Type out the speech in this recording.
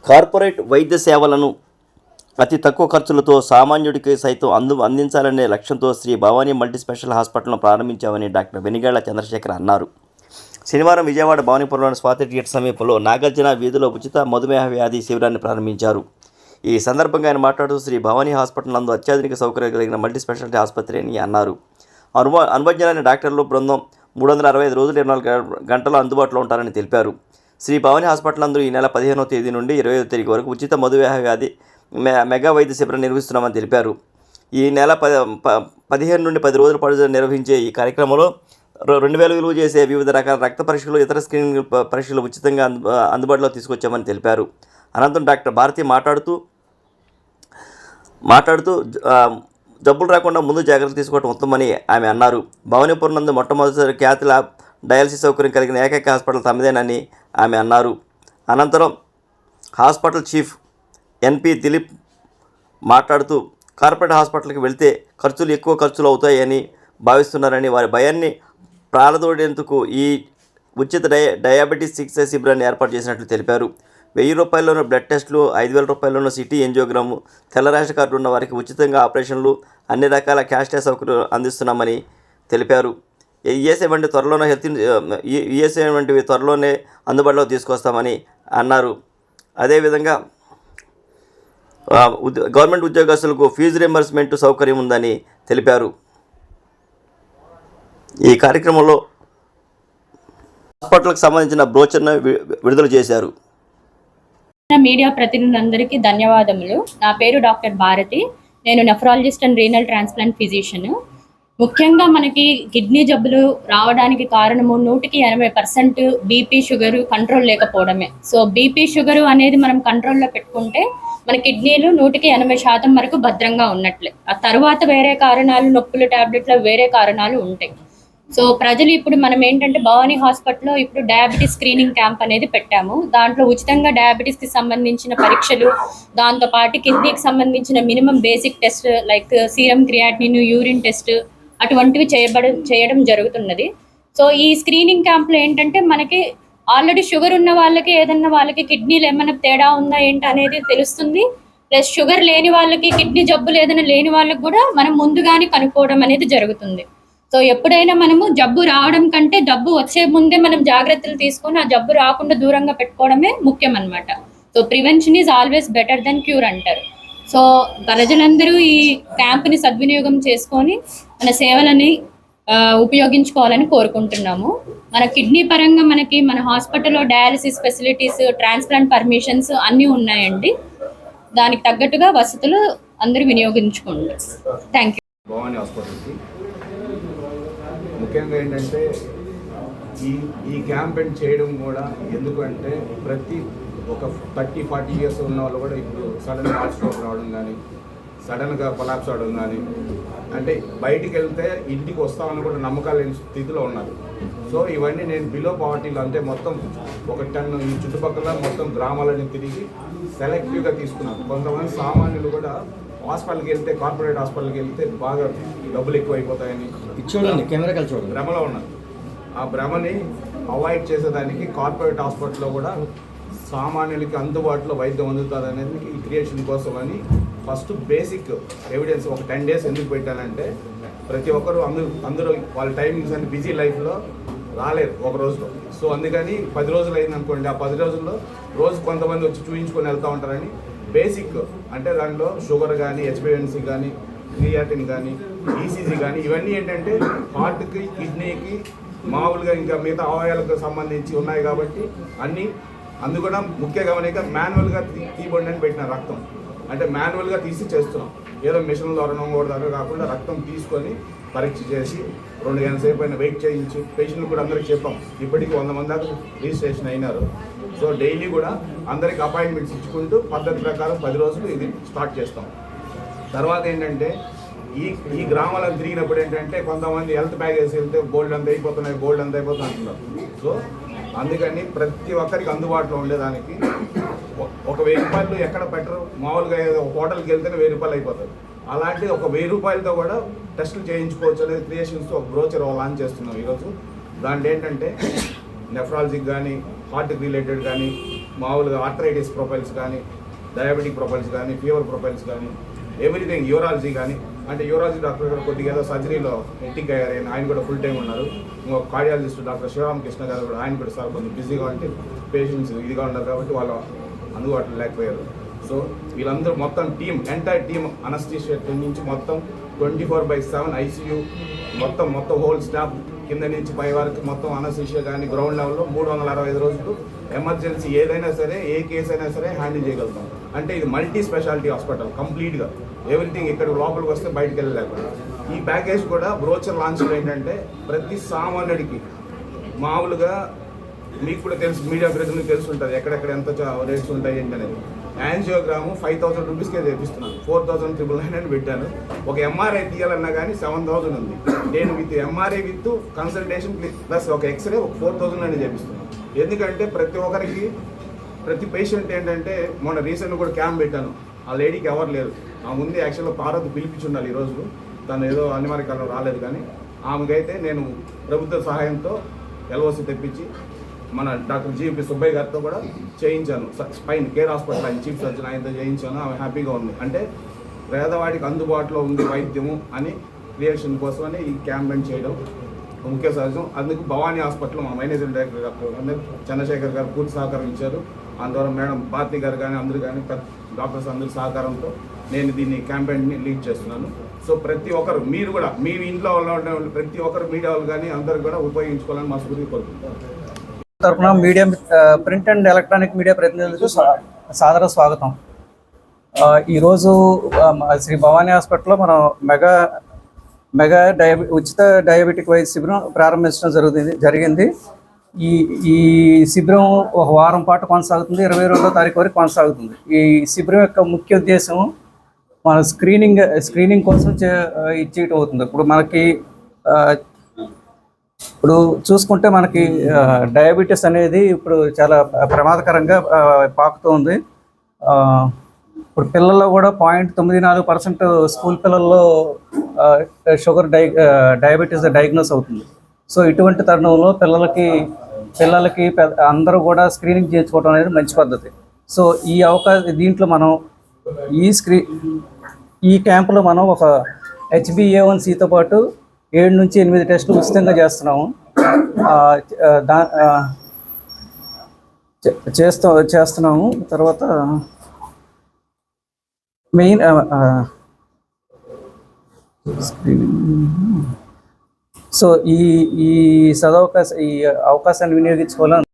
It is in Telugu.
కార్పొరేట్ వైద్య సేవలను అతి తక్కువ ఖర్చులతో సామాన్యుడికి సైతం అందించాలనే లక్ష్యంతో శ్రీ భవానీ మల్టీ స్పెషల్ హాస్పిటల్ను ప్రారంభించామని డాక్టర్ వెనిగళ్ల చంద్రశేఖర్ అన్నారు. శనివారం విజయవాడ భవానీపురంలోని స్వాతి థియేటర్ సమీపంలో నాగార్జున వీధిలో ఉచిత మధుమేహ వ్యాధి శిబిరాన్ని ప్రారంభించారు. ఈ సందర్భంగా ఆయన మాట్లాడుతూ శ్రీ భవానీ హాస్పిటల్ నందు అత్యాధునిక సౌకర్యాలు కలిగిన మల్టీ స్పెషాలిటీ ఆసుపత్రి అని అన్నారు. అనుభవజ్ఞులైన డాక్టర్లు బృందం 365 రోజులు 24 గంటలు అందుబాటులో ఉంటారని తెలిపారు. శ్రీ భవానీ హాస్పిటల్ నందు ఈ నెల 15వ తేదీ నుండి 25వ తేదీ వరకు ఉచిత మధుమేహ వ్యాధి మెగా వైద్య శిబిరం నిర్వహిస్తున్నామని తెలిపారు. ఈ నెల 15 నుండి 10 రోజుల పాటు నిర్వహించే ఈ కార్యక్రమంలో 2,000 విలువ చేసే వివిధ రకాల రక్త పరీక్షలు, ఇతర స్క్రీనింగ్ పరీక్షలు ఉచితంగా అందుబాటులో తీసుకొచ్చామని తెలిపారు. అనంతరం డాక్టర్ భారతి మాట్లాడుతూ జబ్బులు రాకుండా ముందు జాగ్రత్తలు తీసుకోవడం ఉత్తమని ఆమె అన్నారు. భవానీపురం నందు మొట్టమొదటిసారి క్యాత్ ల్యాబ్, డయాలసిస్ సౌకర్యం కలిగిన ఏకైక హాస్పిటల్ తమదేనని ఆమె అన్నారు. అనంతరం హాస్పిటల్ చీఫ్ ఎన్పి దిలీప్ మాట్లాడుతూ కార్పొరేట్ హాస్పిటల్కి వెళ్తే ఎక్కువ ఖర్చులు అవుతాయని భావిస్తున్నారని, వారి భయాన్ని ప్రాలదోడేందుకు ఈ ఉచిత డయాబెటీస్ చికిత్స శిబిరాన్ని ఏర్పాటు చేసినట్లు తెలిపారు. 1,000 రూపాయల్లోనూ బ్లడ్ టెస్టులు, 5,000 రూపాయల్లోనూ సిటీ యాంజియోగ్రాము, తెల్ల రేషన్ కార్డు ఉన్న వారికి ఉచితంగా ఆపరేషన్లు, అన్ని రకాల క్యాష్లెస్ సౌకర్యం అందిస్తున్నామని తెలిపారు. ఈఎస్ఐ వంటివి త్వరలోనే అందుబాటులో తీసుకొస్తామని అన్నారు. అదేవిధంగా గవర్నమెంట్ ఉద్యోగస్తులకు ఫీజు రీయింబర్స్మెంట్ సౌకర్యం ఉందని తెలిపారు. ఈ కార్యక్రమంలో హాస్పిటల్కి సంబంధించిన బ్రోచర్ను విడుదల చేశారు. మీడియా ప్రతినిధులందరికీ ధన్యవాదములు. నా పేరు డాక్టర్ భారతి. నేను nephrologist and renal transplant physician. ముఖ్యంగా మనకి కిడ్నీ జబ్బులు రావడానికి కారణము 100% బీపీ, షుగరు కంట్రోల్ లేకపోవడమే. సో బీపీ, షుగరు అనేది మనం కంట్రోల్లో పెట్టుకుంటే మన కిడ్నీలు 180% వరకు భద్రంగా ఉన్నట్లే. ఆ తర్వాత వేరే కారణాలు, నొప్పులు, టాబ్లెట్లు వేరే కారణాలు ఉంటాయి. సో ప్రజలు ఇప్పుడు మనం ఏంటంటే భవానీ హాస్పిటల్లో ఇప్పుడు డయాబెటీస్ స్క్రీనింగ్ క్యాంప్ అనేది పెట్టాము. దాంట్లో ఉచితంగా డయాబెటీస్కి సంబంధించిన పరీక్షలు, దాంతోపాటు కిడ్నీకి సంబంధించిన minimum basic test like serum creatinine, urine test అటువంటివి చేయడం జరుగుతున్నది. సో ఈ స్క్రీనింగ్ క్యాంప్లో ఏంటంటే మనకి ఆల్రెడీ షుగర్ ఉన్న వాళ్ళకి, ఏదన్నా వాళ్ళకి కిడ్నీలు ఏమైనా తేడా ఉందా ఏంటి అనేది తెలుస్తుంది. ప్లస్ షుగర్ లేని వాళ్ళకి, కిడ్నీ జబ్బులు ఏదైనా లేని వాళ్ళకి కూడా మనం ముందుగానే కనుక్కోవడం అనేది జరుగుతుంది. సో ఎప్పుడైనా మనము జబ్బు రావడం కంటే జబ్బు వచ్చే ముందే మనం జాగ్రత్తలు తీసుకొని ఆ జబ్బు రాకుండా దూరంగా పెట్టుకోవడమే ముఖ్యం అన్నమాట. So prevention is always better than cure అంటారు. సో ప్రజలందరూ ఈ క్యాంప్ని సద్వినియోగం చేసుకొని మన సేవలని ఉపయోగించుకోవాలని కోరుకుంటున్నాము. మన కిడ్నీ పరంగా మన హాస్పిటల్లో డయాలసిస్ ఫెసిలిటీస్, ట్రాన్స్ప్లాంట్ పర్మిషన్స్ అన్నీ ఉన్నాయండి. దానికి తగ్గట్టుగా వసతులు అందరూ వినియోగించుకోండి. Thank you. భవానీ హాస్పిటల్కి ముఖ్యంగా ఏంటంటే ఈ క్యాంపెయిన్ చేయడం కూడా ఎందుకంటే ప్రతి ఒక 30-40 ఇయర్స్ ఉన్న వాళ్ళు కూడా ఇప్పుడు సడన్గా హార్ట్ స్ట్రోక్ రావడం కానీ, సడన్గా కొలాప్స్ అవడం కానీ, అంటే బయటికి వెళ్తే ఇంటికి వస్తామని కూడా నమ్మకాలు లేని స్థితిలో ఉన్నారు. సో ఇవన్నీ నేను బిలో పావర్టీలో అంటే మొత్తం ఒక 10 ఈ చుట్టుపక్కల మొత్తం గ్రామాలని తిరిగి సెలెక్టివ్గా తీసుకున్నాను. కొంతమంది సామాన్యులు కూడా హాస్పిటల్కి వెళ్తే, కార్పొరేట్ హాస్పిటల్కి వెళ్తే బాగా డబ్బులు ఎక్కువ అయిపోతాయని భ్రమలో ఉన్నారు. ఆ భ్రమని అవాయిడ్ చేసేదానికి కార్పొరేట్ హాస్పిటల్లో కూడా సామాన్యులకి అందుబాటులో వైద్యం అందుతుంది అనేది ఈ క్రియేషన్ కోసం అని ఫస్ట్ బేసిక్ ఎవిడెన్స్ ఒక 10 days ఎందుకు పెట్టానంటే ప్రతి ఒక్కరు అందరూ వాళ్ళ టైమింగ్స్ అని బిజీ లైఫ్లో రాలేరు ఒక రోజులో. సో అందుకని 10 రోజులు అయింది అనుకోండి, ఆ 10 రోజుల్లో రోజు కొంతమంది వచ్చి చూపించుకొని వెళ్తూ ఉంటారని బేసిక్ అంటే దాంట్లో షుగర్ కానీ, హెచ్బిఎన్సీ కానీ, క్రియాటిన్ కానీ, ఈసీజీ కానీ ఇవన్నీ ఏంటంటే హార్ట్కి, కిడ్నీకి, మామూలుగా ఇంకా మిగతా అవయవాలకు సంబంధించి ఉన్నాయి కాబట్టి అన్నీ. అందుకని ముఖ్య గమనిక మాన్యువల్గా తీయబడి అని పెట్టిన రక్తం అంటే మాన్యువల్గా తీసి చేస్తున్నాం. ఏదో మిషన్ ద్వారా కూడా కాకుండా రక్తం తీసుకొని పరీక్ష చేసి 2 గంటల సేపు అయినా వెయిట్ చేయించి పేషెంట్లు కూడా అందరికీ చెప్పాం. ఇప్పటికీ 100 మంది దాకా రిజిస్ట్రేషన్ అయినారు. సో డైలీ కూడా అందరికి అపాయింట్మెంట్స్ ఇచ్చుకుంటూ పద్ధతి ప్రకారం 10 రోజులు ఇది స్టార్ట్ చేస్తాం. తర్వాత ఏంటంటే ఈ గ్రామాలను తిరిగినప్పుడు ఏంటంటే కొంతమంది హెల్త్ ప్యాకేజ్ వెళ్తే గోల్డ్ అంత అయిపోతున్నాయి అంటున్నారు. సో అందుకని ప్రతి ఒక్కరికి అందుబాటులో ఉండేదానికి ఒక 1000 రూపాయలు ఎక్కడ పెట్టరు. మామూలుగా హోటల్కి వెళ్తేనే 1000 రూపాయలు అయిపోతుంది. అలాంటి ఒక 1000 రూపాయలతో కూడా టెస్టులు చేయించుకోవచ్చు అనేది క్రియేషన్స్తో ఒక బ్రోచర్ లాంచ్ చేస్తున్నాం ఈరోజు. దాంట్లో ఏంటంటే నెఫ్రాలజీకి కానీ, హార్ట్కి రిలేటెడ్ కానీ, మామూలుగా ఆర్థరైటిస్ ప్రొఫైల్స్ కానీ, డయాబెటిక్ ప్రొఫైల్స్ కానీ, ఫీవర్ ప్రొఫైల్స్ కానీ, ఎవ్రీథింగ్, యూరాలజీ కానీ. అంటే యూరాలజీ డాక్టర్ గారు కొద్దిగా ఏదో సర్జరీలో ఎట్టిక్ అయ్యారు, ఆయన కూడా ఫుల్ టైం ఉన్నారు. ఇంకొక కార్డియాలజిస్ట్ డాక్టర్ శివరామకృష్ణ గారు కూడా, ఆయన కూడా సార్ కొంచెం బిజీగా ఉంటే పేషెంట్స్ ఇదిగా ఉన్నారు కాబట్టి వాళ్ళు అందుబాటులో లేకపోయారు. సో వీళ్ళందరూ మొత్తం టీం, ఎంటైర్ టీం, అనస్థీషియా నుంచి మొత్తం 24/7 ఐసీయూ, మొత్తం హోల్ స్టాఫ్ కింద నుంచి పై వరకు మొత్తం అనస్థీషియా కానీ గ్రౌండ్ లెవెల్లో 365 రోజులు ఎమర్జెన్సీ ఏదైనా సరే, ఏ కేసు అయినా సరే హ్యాండిల్ చేయగలుగుతాం. అంటే ఇది మల్టీ స్పెషాలిటీ హాస్పిటల్ కంప్లీట్గా, ఎవ్రీథింగ్ ఇక్కడ లోపలికి వస్తే బయటికి వెళ్ళలేకుండా. ఈ ప్యాకేజ్ కూడా బ్రోచర్ లాంచ్ ఏంటంటే ప్రతి సామాన్యుడికి మామూలుగా మీకు కూడా తెలుసు, మీడియా ప్రతినిధులకు తెలిసి ఉంటుంది ఎక్కడెక్కడ ఎంత రేట్స్ ఉంటాయి ఏంటనేది. యాంజియోగ్రాము 5,000 రూపీస్కే చేపిస్తున్నాను, 4,999 అని పెట్టాను. ఒక ఎంఆర్ఐ తీయాలన్నా కానీ 7,000 ఉంది. నేను with MRI with consultation plus ఒక ఎక్స్రే ఒక 4,000 అని చేపిస్తున్నాను. ఎందుకంటే ప్రతి ఒక్కరికి, ప్రతి పేషెంట్ ఏంటంటే, మొన్న రీసెంట్ కూడా క్యాంప్ పెట్టాను, ఆ లేడీకి ఎవరు లేరు. ఆ ముందు యాక్చువల్గా పార్వతి పిలిపించి ఉండాలి ఈరోజు, తను ఏదో అనివార్య కారణం రాలేదు. కానీ ఆమెకైతే నేను ప్రభుత్వ సహాయంతో ఎల్ఓసి తెప్పించి మన డాక్టర్ జీపీ సుబ్బయ్య గారితో కూడా చేయించాను. స్పైన్ కేర్ హాస్పిటల్ ఆయన చీఫ్ సర్జన్, ఆయనతో చేయించాను. ఆమె హ్యాపీగా ఉంది. అంటే పేదవాడికి అందుబాటులో ఉంది వైద్యము అని క్రియేషన్ కోసమని ఈ క్యాంపెయిన్ చేయడం ముఖ్య సహజం. అందుకు భవానీ హాస్పిటల్ మా మేనేజింగ్ డైరెక్టర్ డాక్టర్ చంద్రశేఖర్ గారు పూర్తి సహకారం ఇచ్చారు. అందువల్ల మేడం భారతి గారు కానీ అందరూ కానీ డాక్టర్స్ అందరి సహకారంతో నేను దీన్ని క్యాంపెయిన్ని లీడ్ చేస్తున్నాను. సో ప్రతి ఒక్కరు, మీరు కూడా మీ ఇంట్లో ఉన్న ప్రతి ఒక్కరు, మీడియా వాళ్ళు కానీ అందరూ కూడా ఉపయోగించుకోవాలని మా స్ఫూర్తి కోరుకుంటున్నాను. తరపున media, print and electronic media ప్రతినిధులకు సాదర స్వాగతం. ఈరోజు శ్రీ భవానీ హాస్పిటల్లో మనం మెగా ఉచిత డయాబెటిక్ వైద్య శిబిరం ప్రారంభించడం జరిగింది. ఈ శిబిరం ఒక వారం పాటు కొనసాగుతుంది, 22వ తారీఖు వరకు కొనసాగుతుంది. ఈ శిబిరం యొక్క ముఖ్య ఉద్దేశం మన స్క్రీనింగ్ కోసం ఇచ్చేయటం అవుతుంది. ఇప్పుడు చూసుకుంటే మనకి డయాబెటీస్ అనేది ఇప్పుడు చాలా ప్రమాదకరంగా పాకుతుంది. ఇప్పుడు పిల్లల్లో కూడా 0.94% స్కూల్ పిల్లల్లో డయాబెటీస్ డయాగ్నోస్ అవుతుంది. సో ఇటువంటి తరుణంలో పిల్లలకి అందరూ కూడా స్క్రీనింగ్ చేయించుకోవడం అనేది మంచి పద్ధతి. సో దీంట్లో మనం ఈ క్యాంపులో మనం ఒక HbA1cతో పాటు 7 నుంచి 8 టెస్టులు ఉచితంగా చేస్తున్నాము. చేస్తున్నాము. తర్వాత మెయిన్ సో ఈ అవకాశాన్ని వినియోగించుకోవాలని